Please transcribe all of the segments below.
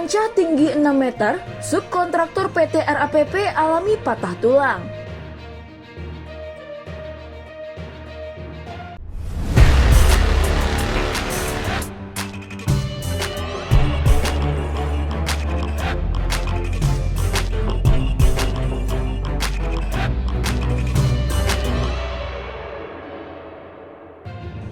Kancah tinggi 6 meter, subkontraktor PT RAPP alami patah tulang.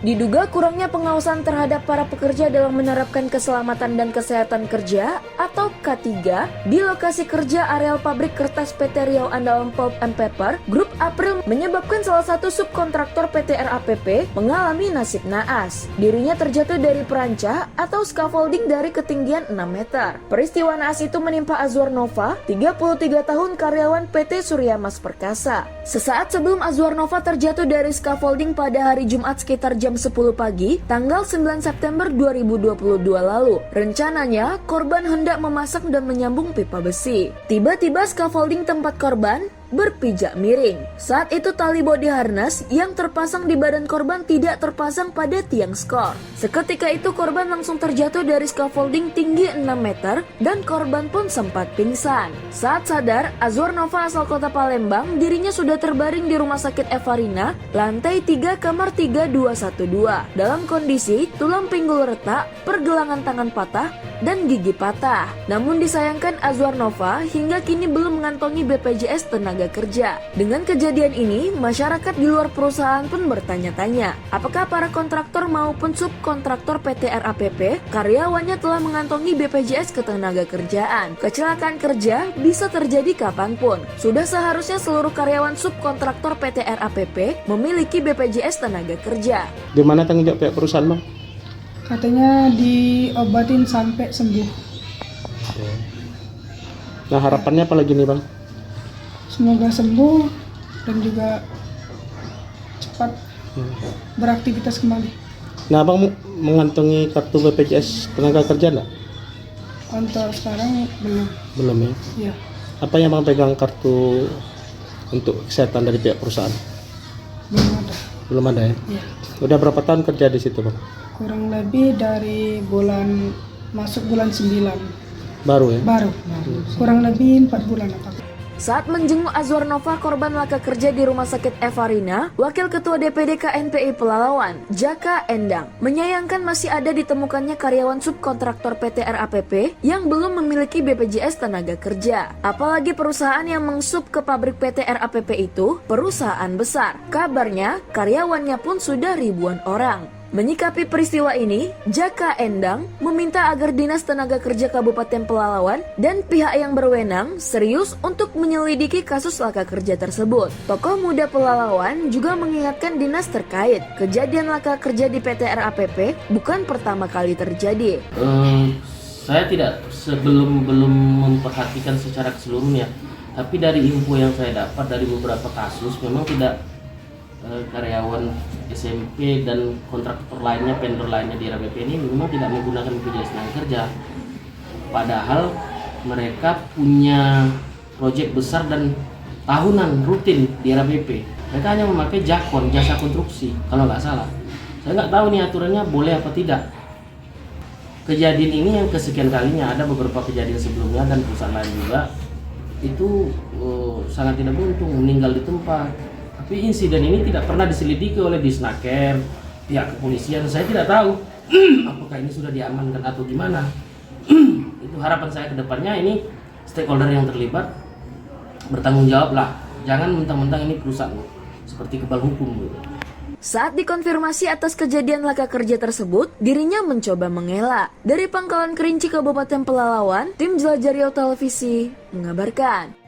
Diduga kurangnya pengawasan terhadap para pekerja dalam menerapkan keselamatan dan kesehatan kerja atau K3 di lokasi kerja areal pabrik kertas PT Riau Andalan Pulp and Paper, Grup April menyebabkan salah satu subkontraktor PT RAPP mengalami nasib naas. Dirinya terjatuh dari perancah atau scaffolding dari ketinggian 6 meter. Peristiwa naas itu menimpa Azwar Nova, 33 tahun karyawan PT Surya Mas Perkasa. Sesaat sebelum Azwar Nova terjatuh dari scaffolding pada hari Jumat sekitar jam 10 pagi, tanggal 9 September 2022 lalu. Rencananya, korban hendak memasang dan menyambung pipa besi. Tiba-tiba scaffolding tempat korban berpijak miring. Saat itu tali body harness yang terpasang di badan korban tidak terpasang pada tiang skor. Seketika itu korban langsung terjatuh dari scaffolding tinggi 6 meter dan korban pun sempat pingsan. Saat sadar, Azwar Nova asal kota Palembang, dirinya sudah terbaring di Rumah Sakit Evarina, lantai 3 kamar 3212. Dalam kondisi tulang pinggul retak, pergelangan tangan patah, dan gigi patah. Namun disayangkan Azwar Nova hingga kini belum mengantongi BPJS Tenaga Kerja. Dengan kejadian ini, masyarakat di luar perusahaan pun bertanya-tanya, apakah para kontraktor maupun subkontraktor PT RAPP karyawannya telah mengantongi BPJS Ketenagakerjaan. Kecelakaan kerja bisa terjadi kapanpun. Sudah seharusnya seluruh karyawan subkontraktor PT RAPP memiliki BPJS Tenaga Kerja. Gimana tanggung jawab pihak perusahaan, Bang? Katanya diobatin sampai sembuh. Nah, harapannya apa lagi nih, Bang? Semoga sembuh dan juga cepat beraktivitas kembali. Nah, Abang mengantongi kartu BPJS Tenaga Kerja enggak? Untuk sekarang belum. Belum ya? Ya, Apa yang Bang pegang kartu untuk kesehatan dari pihak perusahaan? belum ada. Belum ada ya? Ya, Udah berapa tahun kerja di situ, Bang? kurang lebih dari masuk bulan 9. Baru ya? Baru. Kurang lebih 4 bulan apa? Saat menjenguk Azwar Nova, korban laka kerja di Rumah Sakit Evarina, Wakil Ketua DPD KNPI Pelalawan, Jaka Endang, menyayangkan masih ada ditemukannya karyawan subkontraktor PT RAPP yang belum memiliki BPJS Tenaga Kerja. Apalagi perusahaan yang mengsub ke pabrik PT RAPP itu perusahaan besar. Kabarnya, karyawannya pun sudah ribuan orang. Menyikapi peristiwa ini, Jaka Endang meminta agar Dinas Tenaga Kerja Kabupaten Pelalawan dan pihak yang berwenang serius untuk menyelidiki kasus laka kerja tersebut. Tokoh muda Pelalawan juga mengingatkan dinas terkait, kejadian laka kerja di PT RAPP bukan pertama kali terjadi. Saya tidak belum memperhatikan secara keseluruhnya, tapi dari info yang saya dapat dari beberapa kasus memang tidak karyawan SMP dan kontraktor lainnya, vendor lainnya di RAPP ini memang tidak menggunakan BPJS Tenaga Kerja. Padahal mereka punya proyek besar dan tahunan rutin di RAPP. Mereka hanya memakai jakon, jasa konstruksi, kalau nggak salah. Saya nggak tahu nih aturannya boleh apa tidak. Kejadian ini yang kesekian kalinya, ada beberapa kejadian sebelumnya dan perusahaan lain juga itu sangat tidak beruntung, meninggal di tempat. Tapi insiden ini tidak pernah diselidiki oleh Disnaker, pihak kepolisian. Saya tidak tahu apakah ini sudah diamankan atau gimana. Itu harapan saya ke depannya, ini stakeholder yang terlibat bertanggung jawab lah. Jangan mentang-mentang ini perusahaan seperti kebal hukum. Saat dikonfirmasi atas kejadian laka kerja tersebut, dirinya mencoba mengelak. Dari Pangkalan Kerinci Kabupaten Pelalawan, tim Jelajah Riau Televisi mengabarkan.